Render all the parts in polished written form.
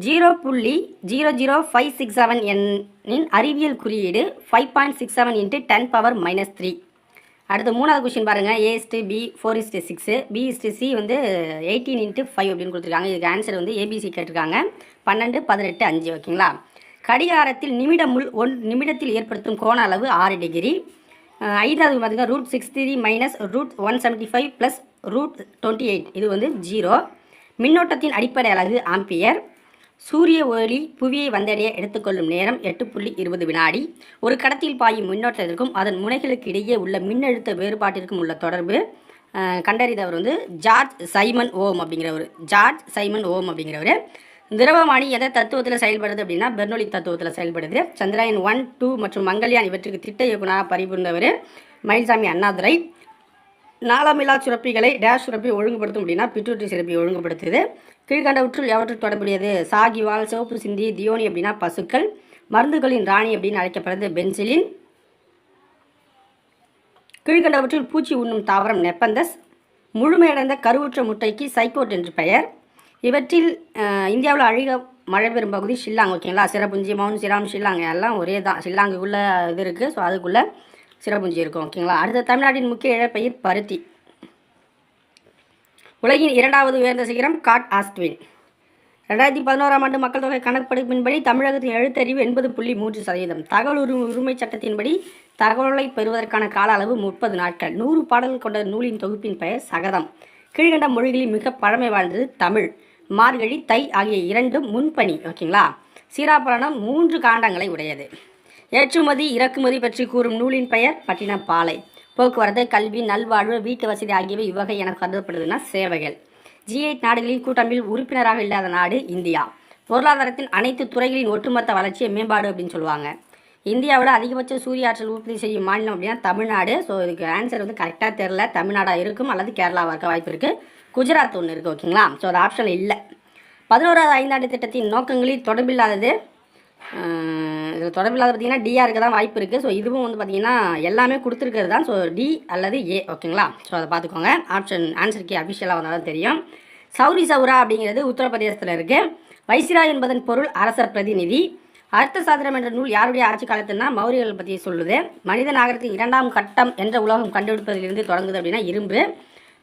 0.00567 எண்ணின் அறிவியல் குறியீடு 5.67 × 10⁻³ அடுத்து மூணாவது கொஸ்டின் பாருங்கள். A/B 4:6 B/C வந்து 18 × 5 அப்படின்னு கொடுத்துருக்காங்க. இதுக்கு ஆன்சர் வந்து ABC கேட்டிருக்காங்க. 12, 18, 5 ஓகேங்களா. கடிகாரத்தில் நிமிடத்தில் ஏற்படுத்தும் கோண அளவு 6 டிகிரி. ஐந்தாவது பார்த்துங்க √63 - √175 + √28 இது வந்து 0. மின்னோட்டத்தின் அடிப்படை அலகு ஆம்பியர். சூரிய ஒளி புவியை வந்தடைய எடுத்துக்கொள்ளும் நேரம் 8.20 வினாடி. ஒரு கடத்தியில் பாயும் மின்னோட்டத்திற்கும் அதன் முனைகளுக்கு இடையே உள்ள மின்னழுத்த வேறுபாட்டிற்கும் உள்ள தொடர்பு கண்டறிந்தவர் வந்து ஜார்ஜ் சைமன் ஓம் அப்படிங்கிறவர். திரவமானி எந்த தத்துவத்தில் செயல்படுது அப்படின்னா பெர்னோலி தத்துவத்தில் செயல்படுது. சந்திராயன் 1, 2 மற்றும் மங்கள்யான் இவற்றுக்கு திட்ட இயக்குநராக பணிபுரிந்தவர் மயில்சாமி அண்ணாதுரை. நாளமில்லா சுரப்பிகளை டேஷ் சுரப்பி ஒழுங்குபடுத்தும் அப்படின்னா பிட்யூட்டரி சுரப்பி ஒழுங்குபடுத்துது. கீழ்கண்டவற்றுள் எவற்றுள் தொடர்புடையது? சாகிவால், சிவப்பு சிந்தி, தியோனி அப்படின்னா பசுக்கள். மருந்துகளின் ராணி அப்படின்னு அழைக்கப்படுறது பென்சிலின். கீழ்கண்டவற்றில் பூச்சி உண்ணும் தாவரம் நெப்பந்தஸ். முழுமையடைந்த கருவுற்ற முட்டைக்கு சைக்கோட் என்று பெயர். இவற்றில் இந்தியாவில் அழிக மழை பெறும் பகுதி ஷில்லாங் ஓகேங்களா. சிறப்புஞ்சி, மவுண்ட் சிராம், ஷில்லாங் எல்லாம் ஒரே தான். ஷில்லாங்குக்குள்ளே இது இருக்குது, ஸோ அதுக்குள்ளே சிறப்புஞ்சி இருக்கும் ஓகேங்களா. அடுத்த தமிழ்நாட்டின் முக்கிய இழப்பயிர் பருத்தி. உலகின் 2வது உயர்ந்த சிகரம் காட் ஆஸ்ட்வின். 2011ஆம் ஆண்டு மக்கள் தொகை கணக்கெடுப்பின்படி தமிழகத்தின் எழுத்தறிவு 80.3%. தகவல் உரிமை சட்டத்தின்படி தகவலை பெறுவதற்கான கால அளவு 30 நாட்கள். 100 பாடல்கள் கொண்ட நூலின் தொகுப்பின் பெயர் சகதம். கீழ்கண்ட மொழிகளில் மிக பழமை வாழ்ந்தது தமிழ். மார்கழி, தை ஆகிய 2ம் முன்பணி ஓகேங்களா. சீராப்பரணம் 3 காண்டங்களை உடையது. ஏற்றுமதி இறக்குமதி பற்றி கூறும் நூலின் பெயர் பட்டினப்பாலை. போக்குவரத்து, கல்வி, நல்வாழ்வு, வீட்டு வசதி ஆகியவை இவ்வகை என கருதப்படுதுன்னா சேவைகள். G8 நாடுகளின் கூட்டமைப்பில் உறுப்பினராக இல்லாத நாடு இந்தியா. பொருளாதாரத்தின் அனைத்து துறைகளின் ஒட்டுமொத்த வளர்ச்சியை மேம்பாடு அப்படின்னு சொல்லுவாங்க. இந்தியாவில் அதிகபட்ச சூரிய ஆற்றல் உற்பத்தி செய்யும் மாநிலம் அப்படின்னா தமிழ்நாடு. ஸோ இதுக்கு ஆன்சர் வந்து கரெக்டாக தெரில. தமிழ்நாடாக இருக்கும் அல்லது கேரளாவாக இருக்க வாய்ப்பு இருக்குது. குஜராத் ஒன்று இருக்குது ஓகேங்களா. ஸோ அது ஆப்ஷன் இல்லை. 11வது ஐந்தாண்டு திட்டத்தின் நோக்கங்களில் தொடர்பில்லாதது இதில் தொடர்பில்லாத பார்த்திங்கன்னா டிஆர் இருக்க தான் வாய்ப்பு இருக்குது. ஸோ இதுவும் வந்து பார்த்திங்கன்னா எல்லாமே கொடுத்துருக்கிறது தான். ஸோ டி அல்லது ஏ ஓகேங்களா. ஸோ அதை பார்த்துக்கோங்க. ஆன்சருக்கு அஃபிஷியலாக வந்தால் தான் தெரியும். சௌரி சௌரா அப்படிங்கிறது உத்தரப்பிரதேசத்தில் இருக்குது. வைசிரா என்பதன் பொருள் அரசர் பிரதிநிதி. அர்த்த சாத்திரம் என்ற நூல் யாருடைய ஆட்சி காலத்துனா மௌரியர்கள் பற்றி சொல்லுது. மனித நாகரத்தின் 2ஆம் கட்டம் என்ற உலகம் கண்டுபிடிப்பதிலிருந்து தொடங்குது அப்படின்னா இரும்பு.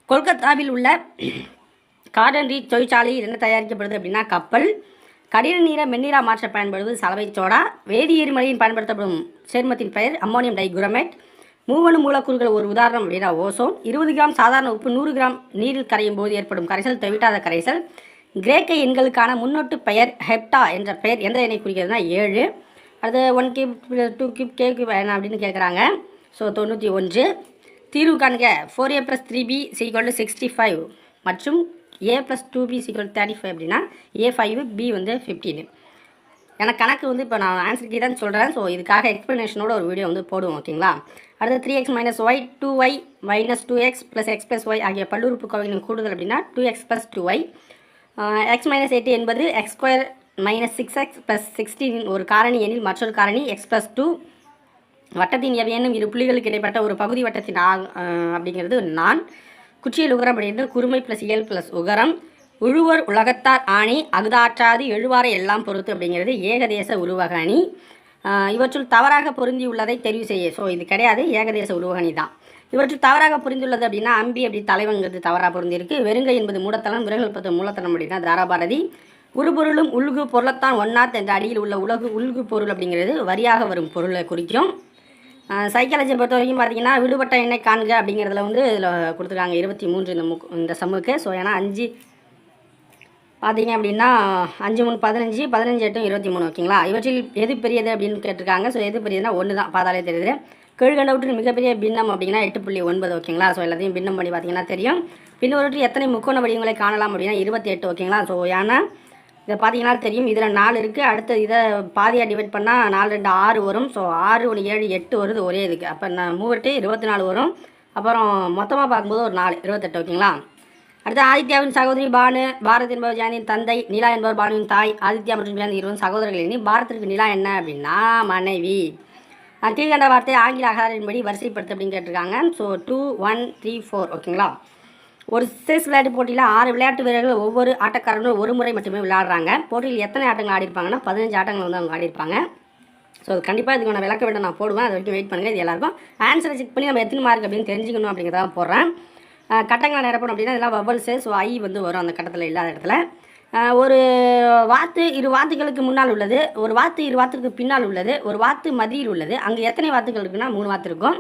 கொல்கத்தாவில் உள்ள கார்டன் ரீட் தொழிற்சாலையில் என்ன தயாரிக்கப்படுது அப்படின்னா கப்பல். கடின நீரை மென்னீரா மாற்ற பயன்படுவது சலவை சோடா. வேதி எரிமலையில் பயன்படுத்தப்படும் சேர்மத்தின் பெயர் அம்மோனியம் டைகுரோமேட். மூவணு மூலக்கூறுகள் ஒரு உதாரணம் அப்படின்னா ஓசோன். 20 கிராம் சாதாரண உப்பு 100 கிராம் நீரில் கரையும் போது ஏற்படும் கரைசல் தவிட்டாத கரைசல். கிரேக்க எண்களுக்கான முன்னோட்டு பெயர் ஹெப்டா என்ற பெயர் எந்த எண்ணை குறிக்கிறதுனா 7. அது 1 கியூப் 2 கியூப் கே கியூப் என்ன அப்படின்னு கேட்குறாங்க. ஸோ 91. தீர்வு காண்க. 4a + 3b = 65 மற்றும் a + 2b = 35 அப்படின்னா A5 B வந்து 15. எனக்கு கணக்கு வந்து இப்போ நான் ஆன்சருக்கு தான் சொல்கிறேன். ஸோ இதுக்காக எக்ஸ்ப்ளனேஷனோட ஒரு வீடியோ வந்து போடுவோம் ஓகேங்களா. அடுத்து 3x - y 2y - 2x + x + y ஆகிய பல்லுறுப்புக்கோவைகளின் கூடுதல் அப்படின்னா 2x + 2y. x - 8 என்பது x² - 6x + 16 ஒரு காரணி எனில் மற்றொரு காரணி x + 2. வட்டத்தின் எவையேனும் இரு புள்ளிகளுக்கு இடைப்பட்ட ஒரு பகுதி வட்டத்தின் அப்படிங்கிறது நான். குற்றியல் உகரம் அப்படின்றது குறுமை + இயல் + உகரம். உழுவர் உலகத்தார் ஆணி அகுதாற்றாது எழுவாரை எல்லாம் பொறுத்து அப்படிங்கிறது ஏகதேச உருவக அணி. இவற்றுள் தவறாக பொருந்தியுள்ளதை தெரிவு செய்ய. ஸோ இது கிடையாது, ஏகதேச உருவக அணி தான். இவற்றுள் தவறாக புரிந்துள்ளது அப்படின்னா அம்பி அப்படி தலைவங்கிறது தவறாக பொருந்திருக்கு. வெறுங்கை என்பது மூடத்தனம், விரல்கள் பத்து மூலத்தனம் அப்படின்னா தாராபாரதி. உருபொருளும் உள்கு பொருளத்தான் ஒன்னாத் என்ற அடியில் உள்ள உள்கு பொருள் அப்படிங்கிறது வரியாக வரும் பொருளை குறிக்கும். சைக்காலஜியை பொறுத்த வரைக்கும் பார்த்தீங்கன்னா விடுபட்ட எண்ணெய் காண்க அப்படிங்கிறதுல வந்து இதில் கொடுத்துருக்காங்க 23 இந்த சம்முக்கு. ஸோ ஏன்னா 5 பார்த்தீங்க அப்படின்னா 5 3 15 15 8 23 ஓகேங்களா. இவற்றில் எது பெரியது அப்படின்னு கேட்டிருக்காங்க. ஸோ எது பெரியதுன்னா 1 தான், பார்த்தாலே தெரியுது. கீழ்கண்டவற்றின் மிகப்பெரிய பின்னம் அப்படின்னா 8.9 ஓகேங்களா. ஸோ எல்லாத்தையும் பின்னம் பண்ணி பார்த்தீங்கன்னா தெரியும். பின்னொரு எத்தனை முக்கோண வடிவங்களை காணலாம் அப்படின்னா 28 ஓகேங்களா. ஸோ ஏன்னா இதை பார்த்தீங்கன்னா தெரியும். இதில் 4 இருக்குது. அடுத்து இதை பாதியாக டிவைட் பண்ணால் 4 2 6 வரும். ஸோ 6 1 7 8 வருது ஒரே இதுக்கு. அப்போ நான் 3 24 வரும். அப்புறம் மொத்தமாக பார்க்கும்போது ஒரு 4 28 ஓகேங்களா. அடுத்து ஆதித்யாவின் சகோதரி பானு. பாரத் என்பவர் ஜெயந்தியின் தந்தை. நிலா என்பவர் பானுவின் தாய். ஆதித்யா மற்றும் ஜெயந்தி இருவரும் சகோதரர்கள் எண்ணி பாரத்திற்கு நிலா என்ன அப்படின்னா மனைவி. கீழ்கண்ட வார்த்தை ஆங்கில அகராதியின்படி வரிசைப்படுத்து அப்படின்னு கேட்டிருக்காங்க. ஸோ 2 1 3 4 ஓகேங்களா. ஒரு செஸ் விளையாட்டு போட்டியில் 6 விளையாட்டு வீரர்கள் ஒவ்வொரு ஆட்டக்காரர்களும் ஒரு முறை மட்டுமே விளையாடுறாங்க. போட்டியில் எத்தனை ஆட்டங்கள் ஆடிருப்பாங்கன்னா 15 ஆட்டங்கள் வந்து அவங்க ஆடிருப்பாங்க. ஸோ கண்டிப்பாக இதுக்கான விளக்க விட நான் போடுவேன். அது வரைக்கும் வெயிட் பண்ணுங்கள். இது எல்லாருக்கும் ஆன்சரை செக் பண்ணி நம்ம எத்தனை மார்க் அப்படின்னு தெரிஞ்சுக்கணும் அப்படிங்கிறத போடுறேன். கட்டங்களை நிரப்பணும் அப்படின்னா இதெல்லாம் வவல்ஸு. ஸோ ஐ வந்து வரும் அந்த கட்டத்தில் இல்லாத இடத்துல. ஒரு வாத்து 2 வாத்துகளுக்கு முன்னால் உள்ளது, ஒரு வாத்து 2 வாத்துக்கு பின்னால் உள்ளது, ஒரு வாத்து மதியில் உள்ளது. அங்கே எத்தனை வாத்துகள் இருக்குன்னா 3 வாத்து இருக்கும்.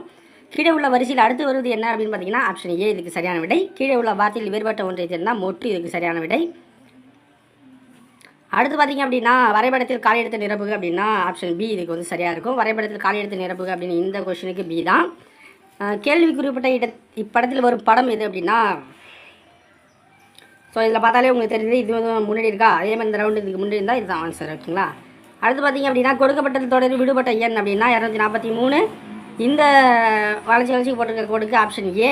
கீழே உள்ள வரிசையில் அடுத்து வருவது என்ன அப்படின்னு பார்த்தீங்கன்னா ஆப்ஷன் ஏ இதுக்கு சரியான விடை. கீழே உள்ள வார்த்தையில் வேறுபட்ட ஒன்றை தெரிந்தால் மொட்டு இதுக்கு சரியான விடை. அடுத்து பார்த்திங்க அப்படின்னா வரைபடத்தில் காலி எடுத்து நிரப்புக அப்படின்னா ஆப்ஷன் பி இதுக்கு வந்து சரியாக இருக்கும். வரைபடத்தில் காலி எடுத்து நிரப்புக அப்படின்னு இந்த கொஸ்டினுக்கு பி தான். கேள்வி குறிப்பிட்ட இப்படத்தில் வரும் படம் எது அப்படின்னா ஸோ இதில் பார்த்தாலே உங்களுக்கு தெரியுது இது வந்து முன்னாடி இருக்கா, அதே மாதிரி இந்த ரவுண்டு இதுக்கு முன்னாடி இருந்தால் இதுதான் ஆன்சர். ஓகேங்களா. அடுத்து பார்த்திங்க அப்படின்னா கொடுக்கப்பட்ட தொடர் விடுபட்ட எண் அப்படின்னா 243. இந்த வளர்ச்சி போட்டிருக்க கோடுக்கு ஆப்ஷன் ஏ.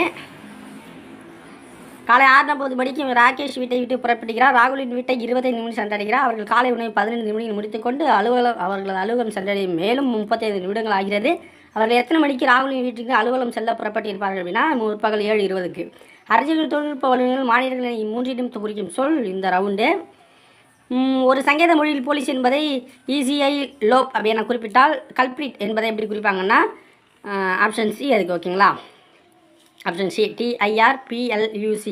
காலை 6:40 மணிக்கு ராகேஷ் வீட்டை விட்டு புறப்படுகிறார். ராகுலின் வீட்டை 25 நிமிடம் சென்றடைகிறார். அவர்கள் காலை உணவை 15 நிமிடங்கள் முடித்துக்கொண்டு அவர்களது அலுவலகம் சென்றடையும் மேலும் 35 நிமிடங்கள் ஆகிறது. அவர்கள் எத்தனை மணிக்கு ராகுலின் வீட்டுக்கு அலுவலகம் செல்ல புறப்பட்டிருப்பார்கள் அப்படின்னா முற்பகல் 7:20க்கு. அறிஞர்கள் தொழில்நுட்ப வல்லுநர்கள் மாநிலங்களை 3 நிமிடம் குறிக்கும் சொல் இந்த ரவுண்டு. ஒரு சங்கேத மொழியில் போலீஸ் என்பதை இசிஐ லோப் அப்படின்னு குறிப்பிட்டால் கல்பிரிட் என்பதை எப்படி குறிப்பாங்கன்னா ஆப்ஷன் சி அதுக்கு. ஓகேங்களா. Option C TIRPLUC.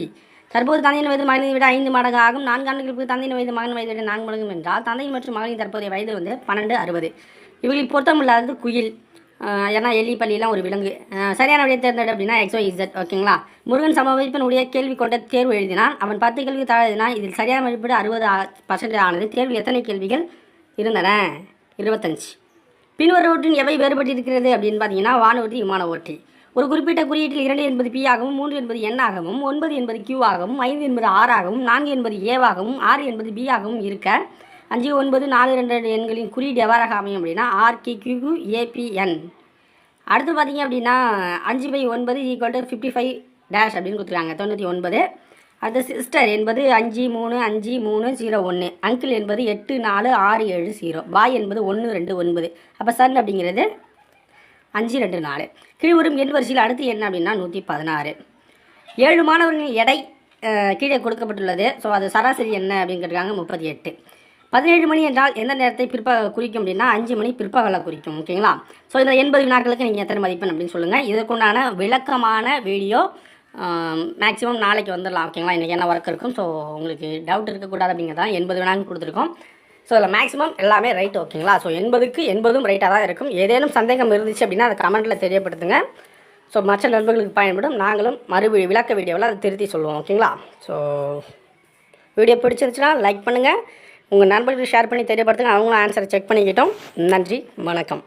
தற்போது தந்தையின் வயது மகனின் விட 5 மடங்கு ஆகும். 4 ஆண்டுகளுக்கு தந்தையின் வயது மகன் வயதை விட 4 மடங்கு என்றால் தந்தையின் மற்றும் மகனின் தற்போதைய வயது வந்து 12-60. இவர்களில் பொருத்தமில்லாதது குயில். ஏன்னா எலி பள்ளியெல்லாம் ஒரு விலங்கு. சரியான விடையை தேர்ந்தெடு அப்படின்னா XYZ. ஓகேங்களா. முருகன் சமவெளிப்பனுடைய கேள்வி கொண்ட தேர்வு எழுதினான். அவன் 10 கேள்வி தாழ எழுதினான். இதில் சரியான மதிப்பீடு 60% ஆனது. தேர்வில் எத்தனை கேள்விகள் இருந்தன? 25. பின்வருவற்றின் எவை வேறுபட்டிருக்கிறது அப்படின்னு பார்த்தீங்கன்னா வானூர்தி, விமான ஓட்டி. ஒரு குறிப்பிட்ட குறியீட்டில் 2 என்பது P ஆகவும், 3 என்பது N ஆகவும், 9 என்பது Q ஆகவும், 5 என்பது R ஆகவும், 4 என்பது A ஆகவும், 6 என்பது B ஆகவும் இருக்க 5, 9, 4, 2 எண்களின் குறியீடு எவ்வாறாக அமையும் அப்படின்னா RQQAPN. அடுத்து பார்த்தீங்க அப்படின்னா 5/9 = 55 டேஷ் அப்படின்னு கொடுத்துருக்காங்க 99. அடுத்து சிஸ்டர் என்பது 5353001. அங்கிள் என்பது 84670. பாய் என்பது 129. அப்போ சன் அப்படிங்கிறது 524. கீழ்வரும் எண் வரிசையில் அடுத்து என்ன அப்படின்னா 116. 7 மாணவர்களின் எடை கீழே கொடுக்கப்பட்டுள்ளது. ஸோ அது சராசரி என்ன அப்படின்னு கேட்டிருக்காங்க 38. 17 மணி என்றால் எந்த நேரத்தை குறிக்கும் அப்படின்னா 5 மணி பிற்பகலை குறிக்கும். ஓகேங்களா. ஸோ இந்த 80 வினாக்களுக்கு நீங்கள் எத்தனை மதிப்பெண் அப்படின்னு சொல்லுங்கள். இதற்குண்டான விளக்கமான வீடியோ மேக்ஸிமம் நாளைக்கு வந்துடலாம். ஓகேங்களா. இன்றைக்கி என்ன ஒர்க் இருக்கும். ஸோ உங்களுக்கு டவுட் இருக்கக்கூடாது அப்படிங்கிறதான் 80 வினாங்க கொடுத்துருக்கோம். ஸோ இதில் மேக்ஸிமம் எல்லாமே ரைட். ஓகேங்களா. ஸோ 80க்கு 80ம் ரைட்டாக தான் இருக்கும். ஏதேனும் சந்தேகம் இருந்துச்சு அப்படின்னா அதை கமெண்ட்டில் தெரியப்படுத்துங்க. ஸோ மற்ற நண்பர்களுக்கு பயன்படும். நாங்களும் விளக்க வீடியோவில் அதை திருத்தி சொல்லுவோம். ஓகேங்களா. ஸோ வீடியோ பிடிச்சிருச்சுன்னா லைக் பண்ணுங்கள். உங்கள் நண்பர்களுக்கு ஷேர் பண்ணி தெரியப்படுத்துங்க. அவங்களும் ஆன்சரை செக் பண்ணிக்கிட்டோம். நன்றி, வணக்கம்.